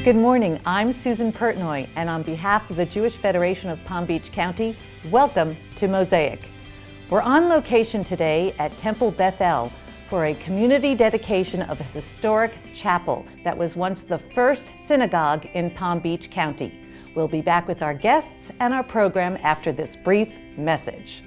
Good morning, I'm Susan Pertnoy, and on behalf of the Jewish Federation of Palm Beach County, welcome to Mosaic. We're on location today at Temple Beth El for a community dedication of a historic chapel that was once the first synagogue in Palm Beach County. We'll be back with our guests and our program after this brief message.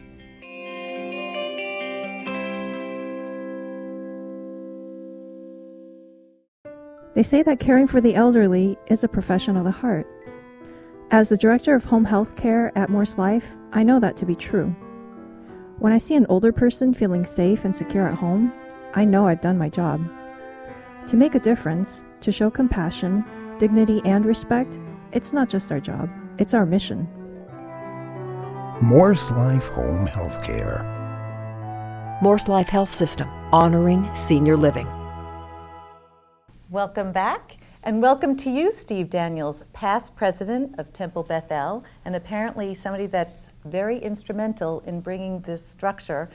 They say that caring for the elderly is a profession of the heart. As the director of home health care at Morse Life, I know that to be true. When I see an older person feeling safe and secure at home, I know I've done my job. To make a difference, to show compassion, dignity, and respect, it's not just our job, it's our mission. Morse Life Home Health Care. Morse Life Health System, honoring senior living. Welcome back, and welcome to you, Steve Daniels, past president of Temple Beth El, and apparently somebody that's very instrumental in bringing this structure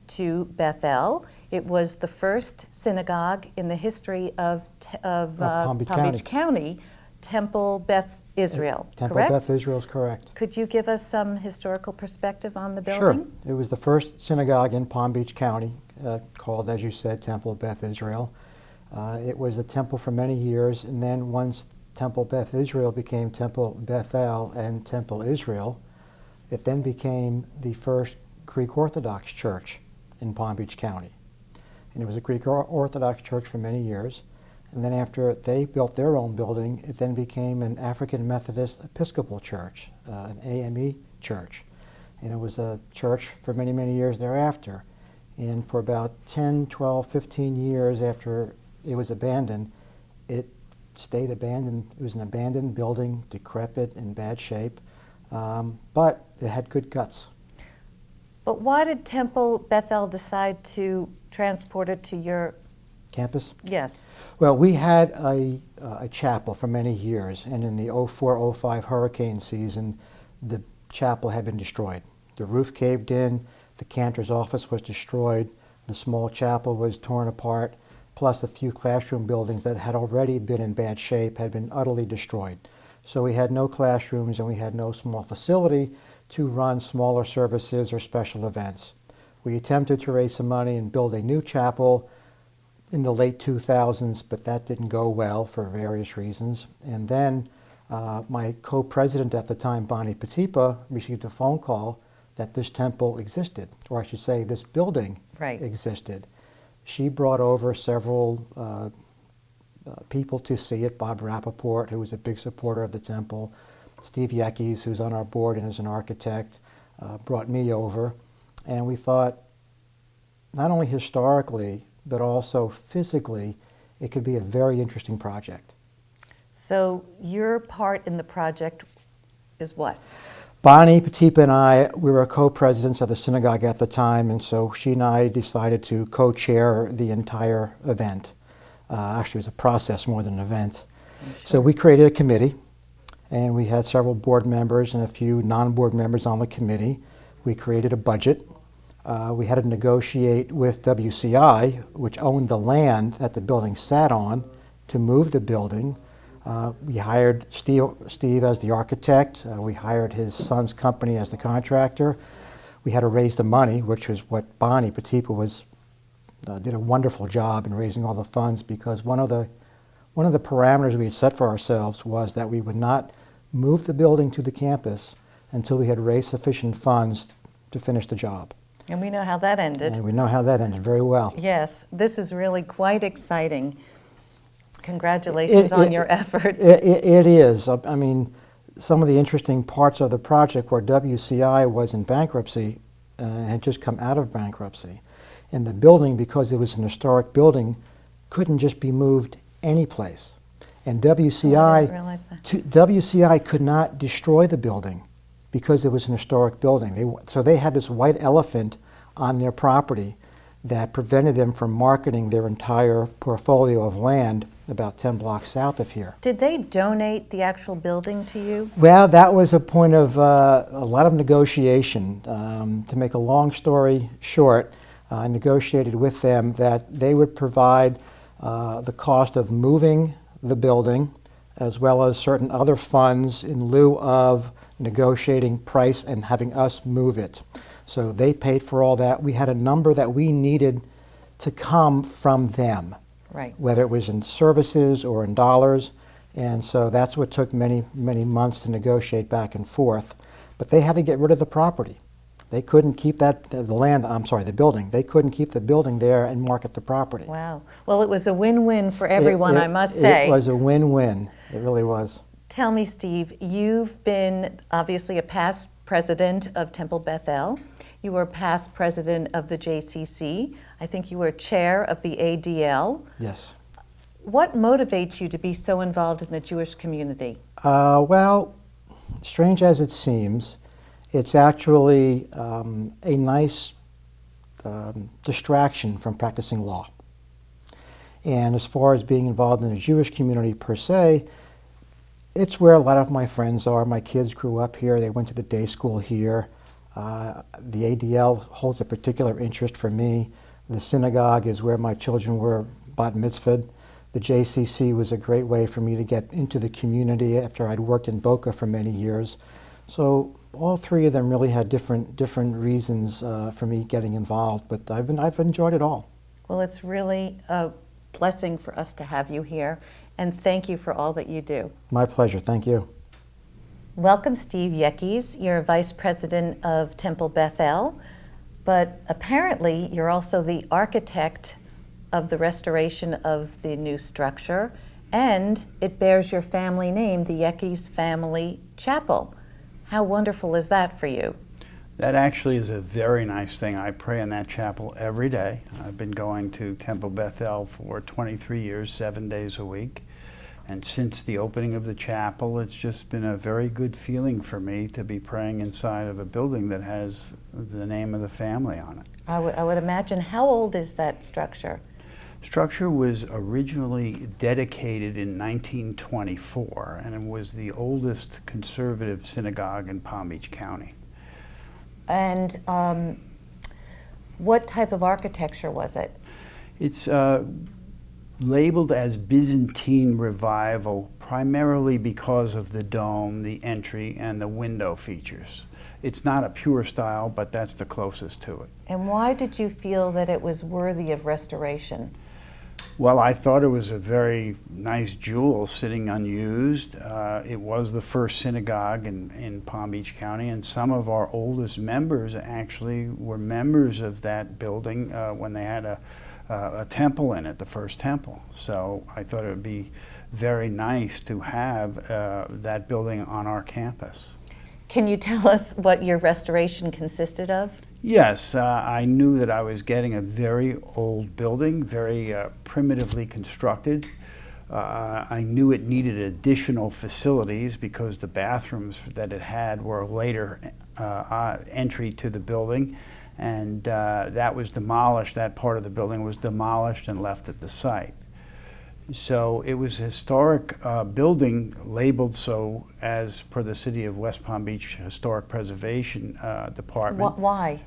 to Beth El. It was the first synagogue in the history of Palm Beach County, Temple Beth Israel, Temple correct? Beth Israel is correct. Could you give us some historical perspective on the building? Sure. It was the first synagogue in Palm Beach County, called, as you said, Temple Beth Israel. It was a temple for many years, and then once Temple Beth Israel became Temple Beth El and Temple Israel, it then became the first Greek Orthodox church in Palm Beach County. And it was a Greek Orthodox church for many years. And then after they built their own building, it then became an African Methodist Episcopal church, an AME church. And it was a church for many, many years thereafter. And for about 10, 12, 15 years after it was abandoned, it stayed abandoned. It was an abandoned building, decrepit, in bad shape, but it had good guts. But why did Temple Beth El decide to transport it to your campus? Yes. Well, we had a chapel for many years, and in the 04-05 hurricane season, the chapel had been destroyed. The roof caved in, the cantor's office was destroyed, the small chapel was torn apart, plus a few classroom buildings that had already been in bad shape had been utterly destroyed. So we had no classrooms and we had no small facility to run smaller services or special events. We attempted to raise some money and build a new chapel in the late 2000s, but that didn't go well for various reasons. And then my co-president at the time, Bonnie Patipa, received a phone call that this temple existed, or I should say this building existed. She brought over several people to see it. Bob Rappaport, who was a big supporter of the temple, Steve Yeckes, who's on our board and is an architect, brought me over. And we thought, not only historically, but also physically, it could be a very interesting project. So your part in the project is what? Bonnie Patipa and I, we were co-presidents of the synagogue at the time, and so she and I decided to co-chair the entire event. Actually, it was a process more than an event. Sure. So we created a committee, and we had several board members and a few non-board members on the committee. We created a budget. We had to negotiate with WCI, which owned the land that the building sat on, to move the building. We hired Steve as the architect. We hired his son's company as the contractor. We had to raise the money, which was what Bonnie Patipa did a wonderful job in raising all the funds, because one of the parameters we had set for ourselves was that we would not move the building to the campus until we had raised sufficient funds to finish the job. And we know how that ended. And we know how that ended very well. Yes, this is really quite exciting. Congratulations on your efforts. It is. I mean, some of the interesting parts of the project where WCI was in bankruptcy, had just come out of bankruptcy. And the building, because it was an historic building, couldn't just be moved any place. And WCI could not destroy the building because it was an historic building. So they had this white elephant on their property that prevented them from marketing their entire portfolio of land about 10 blocks south of here. Did they donate the actual building to you? Well, that was a point of a lot of negotiation. To make a long story short, I negotiated with them that they would provide the cost of moving the building as well as certain other funds in lieu of negotiating price and having us move it. So they paid for all that. We had a number that we needed to come from them, Right. whether it was in services or in dollars. And so that's what took many, many months to negotiate back and forth. But they had to get rid of the property. They couldn't keep the building. They couldn't keep the building there and market the property. Wow. Well, it was a win-win for everyone, I must say. It was a win-win. It really was. Tell me, Steve, you've been obviously a past president of Temple Beth El. You were past president of the JCC. I think you were chair of the ADL. Yes. What motivates you to be so involved in the Jewish community? Well, strange as it seems, it's actually a nice distraction from practicing law. And as far as being involved in the Jewish community per se, it's where a lot of my friends are. My kids grew up here. They went to the day school here. The ADL holds a particular interest for me. The synagogue is where my children were bat mitzvahed. The JCC was a great way for me to get into the community after I'd worked in Boca for many years. So all three of them really had different reasons for me getting involved, but I've enjoyed it all. Well, it's really a blessing for us to have you here, and thank you for all that you do. My pleasure. Thank you. Welcome, Steve Yeckes. You're vice president of Temple Beth El, but apparently you're also the architect of the restoration of the new structure, and it bears your family name, the Yeckes Family Chapel. How wonderful is that for you? That actually is a very nice thing. I pray in that chapel every day. I've been going to Temple Beth El for 23 years, 7 days a week. And since the opening of the chapel, it's just been a very good feeling for me to be praying inside of a building that has the name of the family on it. I would imagine. How old is that structure? Structure was originally dedicated in 1924, and it was the oldest conservative synagogue in Palm Beach County. And what type of architecture was it? It's labeled as Byzantine Revival primarily because of the dome, the entry, and the window features. It's not a pure style, but that's the closest to it. And why did you feel that it was worthy of restoration? Well, I thought it was a very nice jewel sitting unused. It was the first synagogue in Palm Beach County, and some of our oldest members actually were members of that building when they had a temple in it, the first temple. So I thought it would be very nice to have that building on our campus. Can you tell us what your restoration consisted of? Yes, I knew that I was getting a very old building, very primitively constructed. I knew it needed additional facilities because the bathrooms that it had were a later entry to the building, and that was demolished. That part of the building was demolished and left at the site. So it was a historic building, labeled so as per the City of West Palm Beach Historic Preservation Department. Why?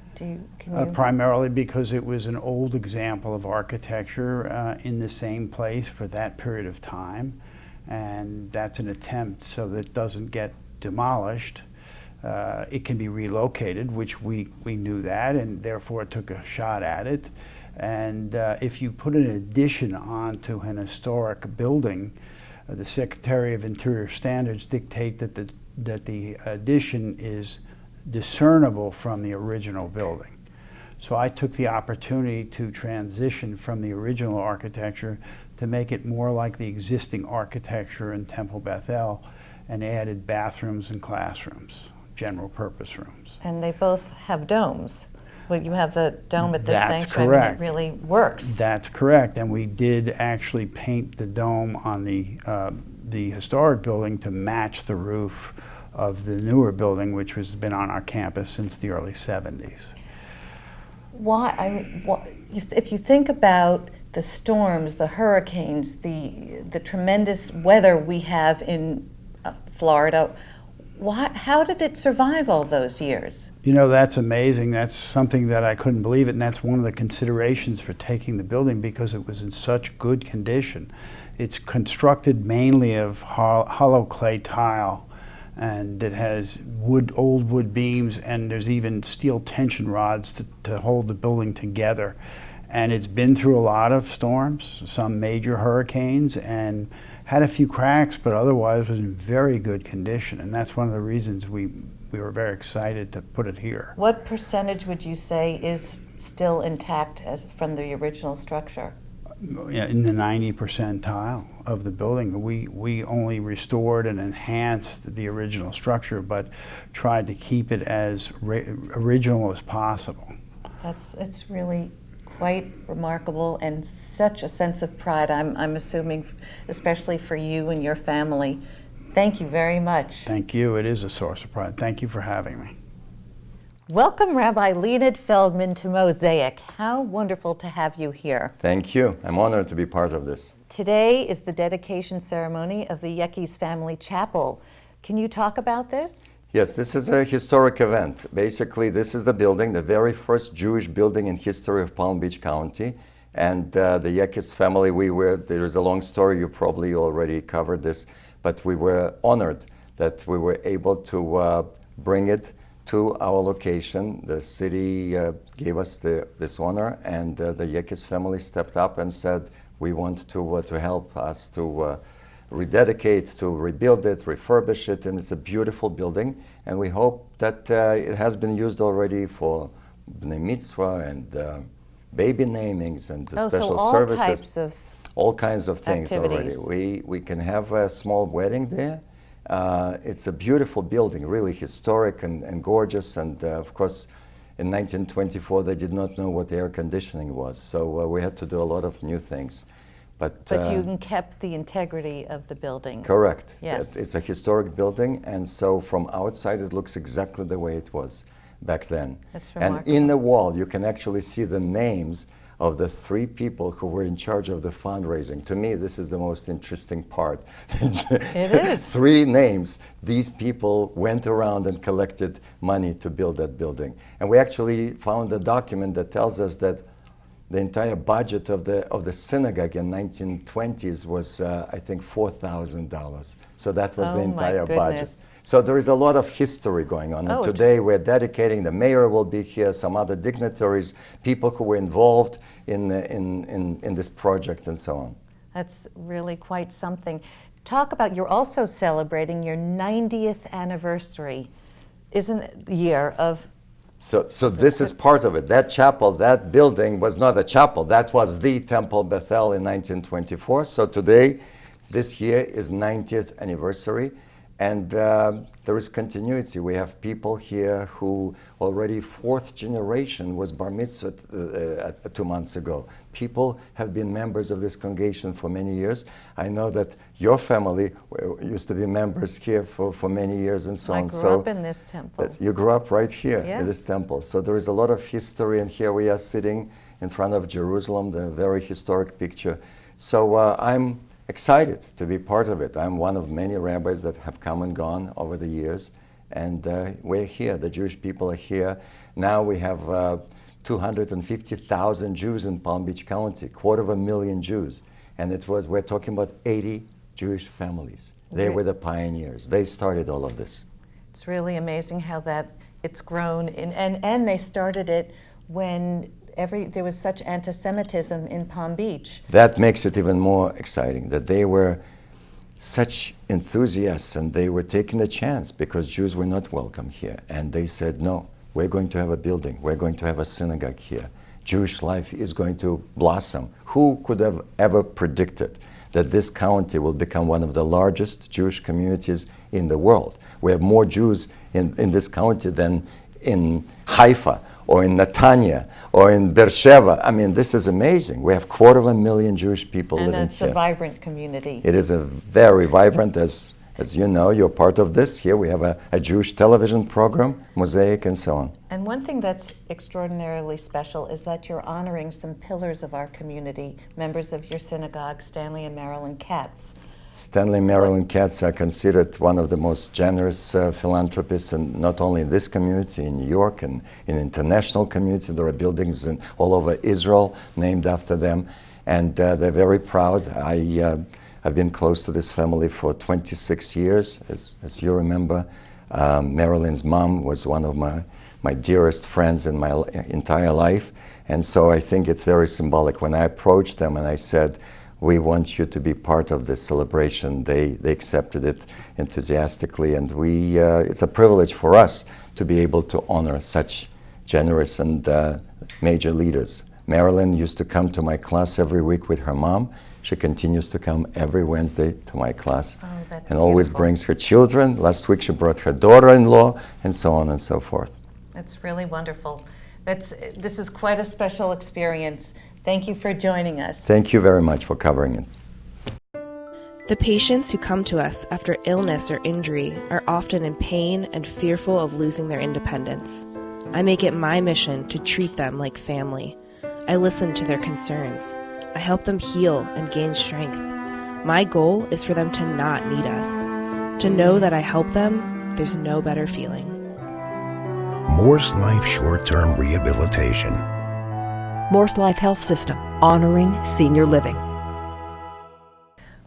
Primarily because it was an old example of architecture in the same place for that period of time, and that's an attempt so that it doesn't get demolished. It can be relocated, which we knew that, and therefore took a shot at it. And if you put an addition onto an historic building, the Secretary of Interior Standards dictate that the addition is discernible from the original building. So I took the opportunity to transition from the original architecture to make it more like the existing architecture in Temple Beth El, and added bathrooms and classrooms, general purpose rooms. And they both have domes. Well, you have the dome at the That's sanctuary, correct. and it really works. That's correct, and we did actually paint the dome on the historic building to match the roof of the newer building, which has been on our campus since the early 70s. If you think about the storms, the hurricanes, the tremendous weather we have in Florida, how did it survive all those years? You know, that's amazing. That's something that I couldn't believe it, and that's one of the considerations for taking the building, because it was in such good condition. It's constructed mainly of hollow clay tile, and it has old wood beams, and there's even steel tension rods to hold the building together. And it's been through a lot of storms, some major hurricanes, and had a few cracks, but otherwise was in very good condition. And that's one of the reasons we were very excited to put it here. What percentage would you say is still intact as from the original structure? In the 90 percentile of the building. We only restored and enhanced the original structure, but tried to keep it as original as possible. It's really quite remarkable, and such a sense of pride, I'm assuming, especially for you and your family. Thank you very much. Thank you. It is a source of pride. Thank you for having me. Welcome, Rabbi Leonid Feldman, to Mosaic. How wonderful to have you here. Thank you. I'm honored to be part of this. Today is the dedication ceremony of the Yeckes Family Chapel. Can you talk about this? Yes, this is a historic event. Basically, this is the building, the very first Jewish building in history of Palm Beach County. And the Yeckes family, there is a long story, you probably already covered this, but we were honored that we were able to bring it to our location. The city gave us this honor, and the Yeckes family stepped up and said, we want to help us to rededicate, to rebuild it, refurbish it, and it's a beautiful building. And we hope that it has been used already for Bnei Mitzvah and baby namings and special so services. Types of all kinds of things activities. Already. We can have a small wedding there. It's a beautiful building, really historic and gorgeous. And of course, in 1924, they did not know what air conditioning was. So we had to do a lot of new things. But you kept the integrity of the building. Correct. Yes. It's a historic building, and so from outside it looks exactly the way it was back then. That's remarkable. And in the wall you can actually see the names of the 3 people who were in charge of the fundraising. To me, this is the most interesting part. It is. 3 names. These people went around and collected money to build that building. And we actually found a document that tells us that the entire budget of the synagogue in 1920s was, I think, $4,000. So that was the entire budget. So there is a lot of history going on. And today we're dedicating, the mayor will be here, some other dignitaries, people who were involved in this project and so on. That's really quite something. Talk about, you're also celebrating your 90th anniversary, isn't it, year of... So this is part of it. That chapel, that building was not a chapel. That was the Temple Bethel in 1924. So today, this year is 90th anniversary. And there is continuity. We have people here who already 4th generation was bar mitzvah 2 months ago. People have been members of this congregation for many years. I know that your family used to be members here for many years and so on. I grew up in this temple. You grew up right here Yeah. in this temple. So there is a lot of history, and here we are sitting in front of Jerusalem, the very historic picture. So I'm excited to be part of it. I'm one of many rabbis that have come and gone over the years, and we're here. The Jewish people are here. Now we have 250,000 Jews in Palm Beach County, 250,000 Jews, and we're talking about 80 Jewish families. They were the pioneers. They started all of this. It's really amazing how it's grown, and they started it when there was such anti-Semitism in Palm Beach. That makes it even more exciting, that they were such enthusiasts and they were taking a chance because Jews were not welcome here. And they said, no, we're going to have a building, we're going to have a synagogue here. Jewish life is going to blossom. Who could have ever predicted that this county will become one of the largest Jewish communities in the world? We have more Jews in this county than in Haifa, or in Netanya, or in Beersheba. I mean, this is amazing. We have 250,000 Jewish people living here. And it's a vibrant community. It is a very vibrant, as you know, you're part of this. Here we have a Jewish television program, Mosaic, and so on. And one thing that's extraordinarily special is that you're honoring some pillars of our community, members of your synagogue, Stanley and Marilyn Katz. Stanley and Marilyn Katz are considered one of the most generous philanthropists, and not only in this community, in New York and in international community. There are buildings all over Israel named after them. and they're very proud. I've been close to this family for 26 years, as you remember. Marilyn's mom was one of my dearest friends in my entire life, and so I think it's very symbolic. When I approached them and I said, we want you to be part of this celebration, they accepted it enthusiastically, and it's a privilege for us to be able to honor such generous and major leaders. Marilyn used to come to my class every week with her mom. She continues to come every Wednesday to my class, and always brings her children. Last week she brought her daughter-in-law, and so on and so forth. That's really wonderful. This is quite a special experience. Thank you for joining us. Thank you very much for covering it. The patients who come to us after illness or injury are often in pain and fearful of losing their independence. I make it my mission to treat them like family. I listen to their concerns. I help them heal and gain strength. My goal is for them to not need us. To know that I help them, there's no better feeling. Morse Life Short-Term Rehabilitation. Morse Life Health System, honoring senior living.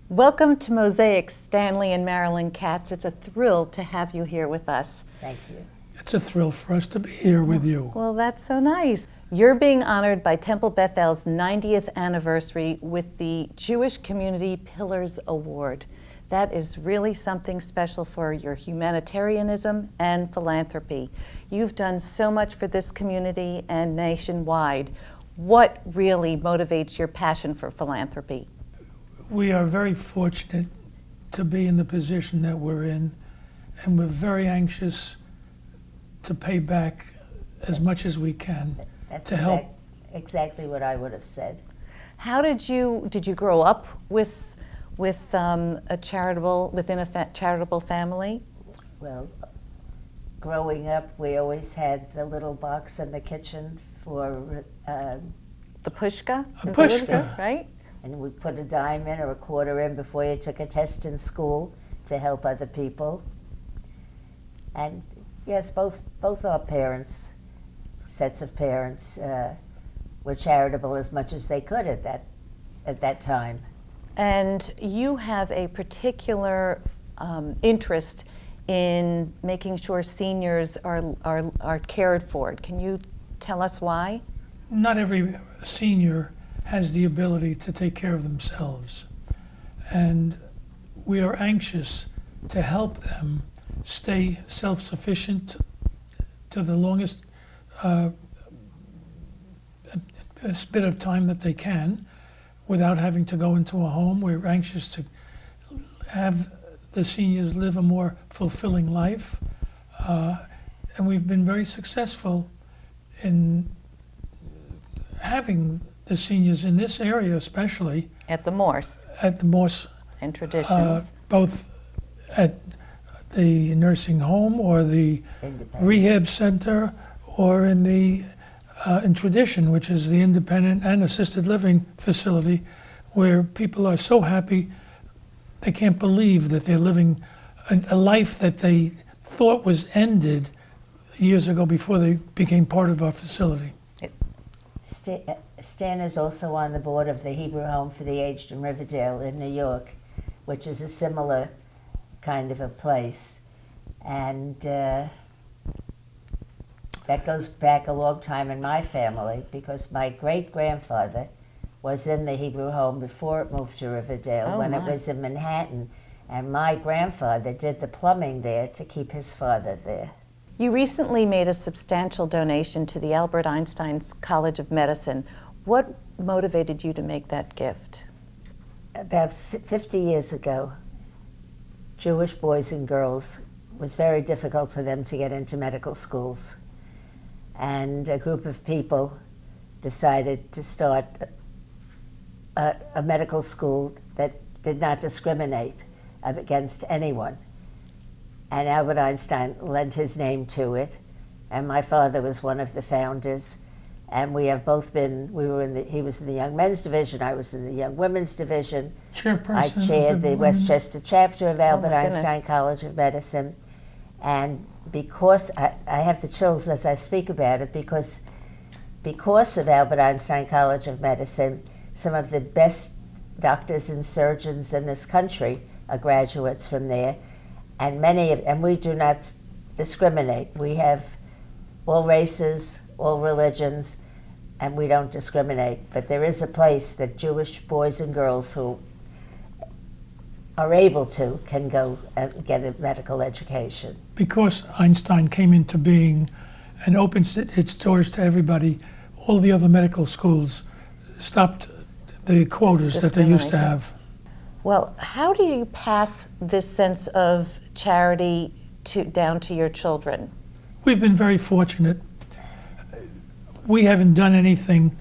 Welcome to Mosaic, Stanley and Marilyn Katz. It's a thrill to have you here with us. Thank you. It's a thrill for us to be here with you. Well, that's so nice. You're being honored by Temple Beth El's 90th anniversary with the Jewish Community Pillars Award. That is really something special for your humanitarianism and philanthropy. You've done so much for this community and nationwide. What really motivates your passion for philanthropy? We are very fortunate to be in the position that we're in, and we're very anxious to pay back as much as we can. That's help. Exactly what I would have said. How did you grow up with within a charitable family? Well, growing up, we always had the little box in the kitchen for the pushka. A pushka, right? And we put a dime in or a quarter in before you took a test in school to help other people. And yes, both our parents, sets of parents, were charitable as much as they could at that time. And you have a particular interest in making sure seniors are cared for. Can you tell us why? Not every senior has the ability to take care of themselves, and we are anxious to help them stay self-sufficient to the longest bit of time that they can without having to go into a home. We're anxious to have the seniors live a more fulfilling life, and we've been very successful in having the seniors in this area, especially at the Morse and Traditions, both at the nursing home or the rehab center, or in the in Tradition, which is the independent and assisted living facility, where people are so happy they can't believe that they're living a life that they thought was ended years ago before they became part of our facility. Stan is also on the board of the Hebrew Home for the Aged in Riverdale in New York, which is a similar kind of a place. And that goes back a long time in my family, because my great-grandfather was in the Hebrew Home before it moved to Riverdale, it was in Manhattan. And my grandfather did the plumbing there to keep his father there. You recently made a substantial donation to the Albert Einstein College of Medicine. What motivated you to make that gift? About 50 years ago, Jewish boys and girls, it was very difficult for them to get into medical schools. And a group of people decided to start a medical school that did not discriminate against anyone. And Albert Einstein lent his name to it, and my father was one of the founders. And we have both been, he was in the Young Men's Division, I was in the Young Women's Division. Chairperson. I chaired the Westchester chapter of Albert Einstein College of Medicine. And because, I have the chills as I speak about it, because of Albert Einstein College of Medicine, Some of the best doctors and surgeons in this country are graduates from there, and we do not discriminate. We have all races, all religions, and we don't discriminate. But there is a place that Jewish boys and girls who are able to can go and get a medical education. Because Einstein came into being and opened its doors to everybody, all the other medical schools stopped the quotas that they used to have. Well, how do you pass this sense of charity down to your children? We've been very fortunate. We haven't done anything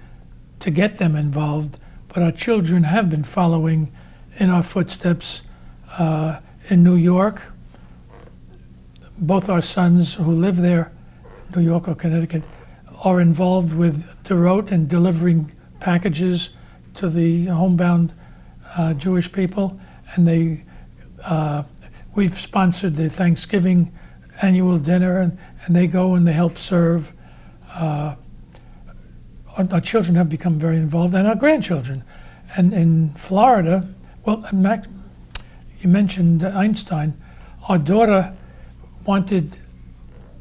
to get them involved, but our children have been following in our footsteps. In New York, both our sons who live there, New York or Connecticut, are involved with DeRote and delivering packages to the homebound Jewish people, and we've sponsored the Thanksgiving annual dinner, and they go and they help serve. Our children have become very involved, and our grandchildren. And in Florida, well, you mentioned Einstein. Our daughter wanted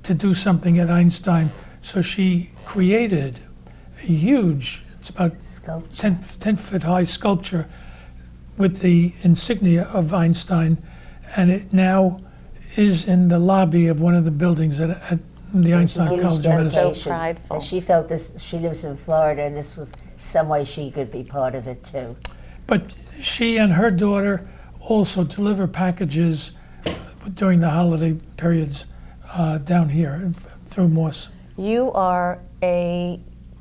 to do something at Einstein, so she created a huge, it's about 10-foot high sculpture with the insignia of Einstein, and it now is in the lobby of one of the buildings at the Einstein College of Medicine. So prideful. And she felt this, she lives in Florida, and this was some way she could be part of it too. But she and her daughter also deliver packages during the periods down here through Morse. You are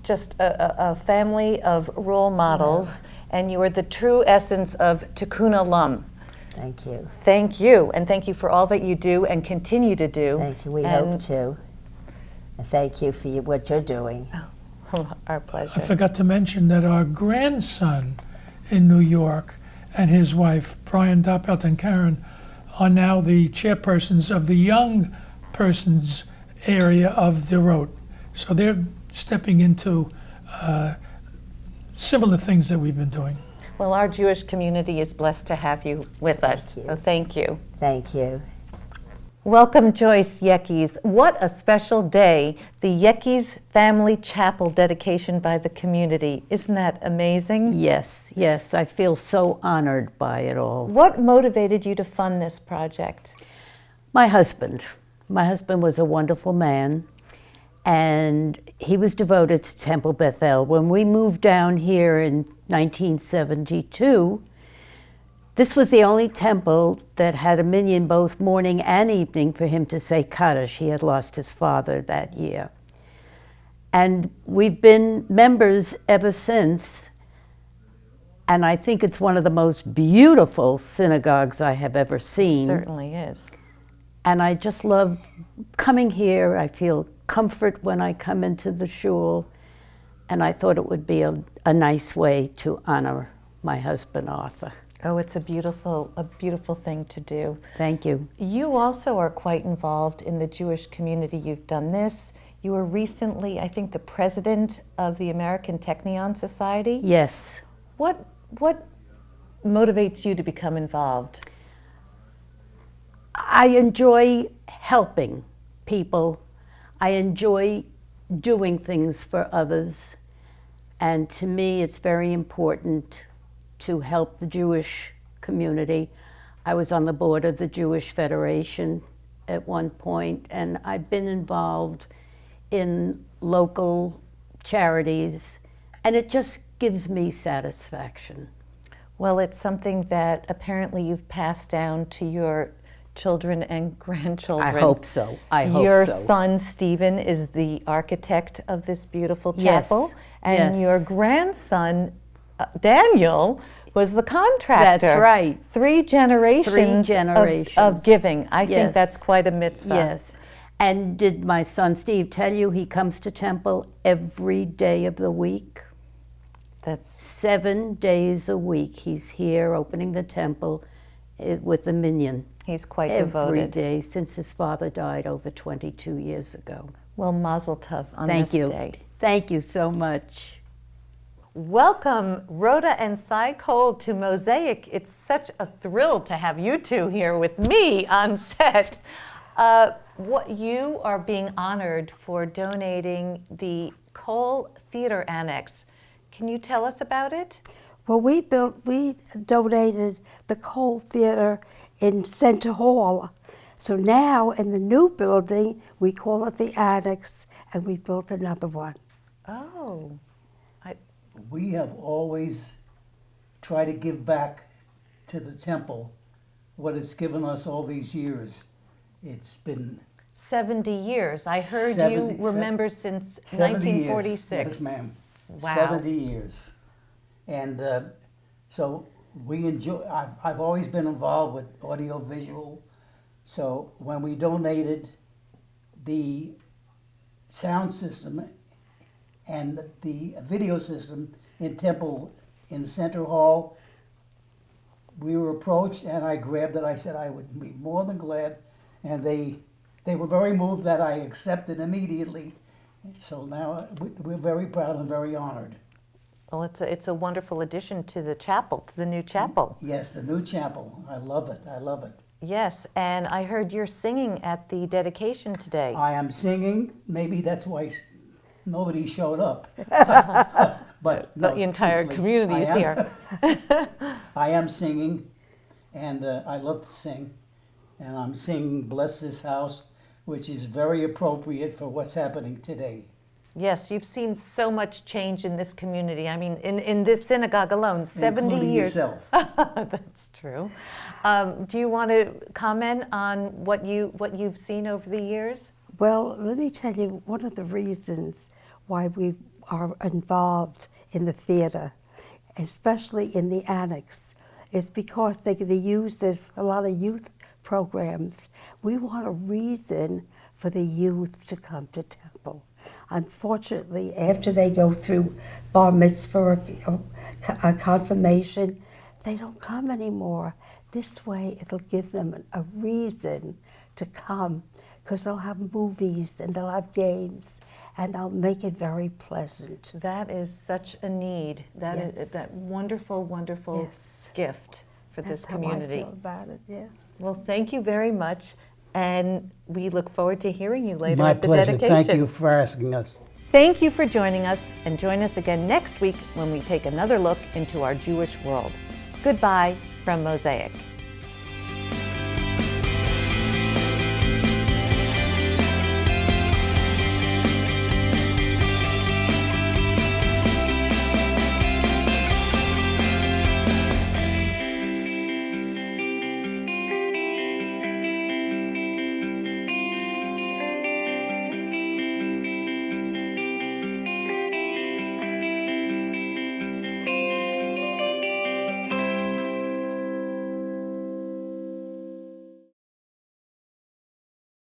just a family of role models, and you are the true essence of Tikkun Olam. Thank you. Thank you, and thank you for all that you do and continue to do. Thank you. We hope to. And thank you for what you're doing. Oh, our pleasure. I forgot to mention that our grandson in New York and his wife, Brian Doppelt and Karen, are now the chairpersons of the young persons area of DeRote. So they're stepping into similar things that we've been doing. Well, our Jewish community is blessed to have you with us. So thank you. Thank you. Welcome, Joyce Yeckes. What a special day, the Yeckes Family Chapel dedication by the community. Isn't that amazing? Yes, yes, I feel so honored by it all. What motivated you to fund this project? My husband. My husband was a wonderful man, and he was devoted to Temple Beth El. When we moved down here in 1972, this was the only temple that had a minyan both morning and evening for him to say Kaddish. He had lost his father that year. And we've been members ever since, and I think it's one of the most beautiful synagogues I have ever seen. It certainly is. And I just love coming here. I feel comfort when I come into the shul, and I thought it would be a nice way to honor my husband, Arthur. Oh, it's a beautiful thing to do. Thank you. You also are quite involved in the Jewish community. You've done this. You were recently, I think, the president of the American Technion Society. Yes. What motivates you to become involved? I enjoy helping people. I enjoy doing things for others. And to me, it's very important to help the Jewish community. I was on the board of the Jewish Federation at one point, and I've been involved in local charities, and it just gives me satisfaction. Well, it's something that apparently you've passed down to your children and grandchildren. I hope so. Your son, Stephen, is the architect of this beautiful chapel, yes. and yes. your grandson, Daniel, was the contractor. That's right. Three generations of giving. I think that's quite a mitzvah. Yes. And did my son Steve tell you he comes to temple every day of the week? That's 7 days a week. He's here opening the temple with the minyan. He's quite devoted. Every day since his father died over 22 years ago. Well, mazel tov on this day. Thank you so much. Welcome, Rhoda and Cy Cole, to Mosaic. It's such a thrill to have you two here with me on set. You are being honored for donating the Cole Theater Annex. Can you tell us about it? Well, we donated the Cole Theater in Center Hall. So now in the new building, we call it the Annex, and we built another one. Oh. We have always tried to give back to the temple what it's given us all these years. It's been 70 years. I heard 70, you remember since 1946. 1946. Yes, ma'am. Wow. 70 years. And so we enjoy, I've always been involved with audio visual. So when we donated the sound system and the video system in Temple in Center Hall, we were approached and I grabbed it. I said I would be more than glad. And they were very moved that I accepted immediately. So now we're very proud and very honored. Well, it's a wonderful addition to the chapel, to the new chapel. Yes, the new chapel. I love it. I love it. Yes, and I heard you're singing at the dedication today. I am singing. Maybe that's why nobody showed up. But no, the entire community is here. I am singing, and I love to sing. And I'm singing Bless This House, which is very appropriate for what's happening today. Yes, you've seen so much change in this community. I mean, in this synagogue alone, 70 Including years. Yourself. That's true. Do you want to comment on what you've seen over the years? Well, let me tell you one of the reasons why we are involved in the theater, especially in the Annex, is because they're going to use it for a lot of youth programs. We want a reason for the youth to come to Temple. Unfortunately, after they go through bar mitzvah or a confirmation, they don't come anymore. This way, it'll give them a reason to come, because they'll have movies and they'll have games, and I'll make it very pleasant. That is such a need. That Yes. is that wonderful, wonderful Yes. gift for That's this community. how I feel about it, yes. Well, thank you very much, and we look forward to hearing you later My at the pleasure. dedication. Thank you for asking us. Thank you for joining us, and join us again next week when we take another look into our Jewish world. Goodbye from Mosaic.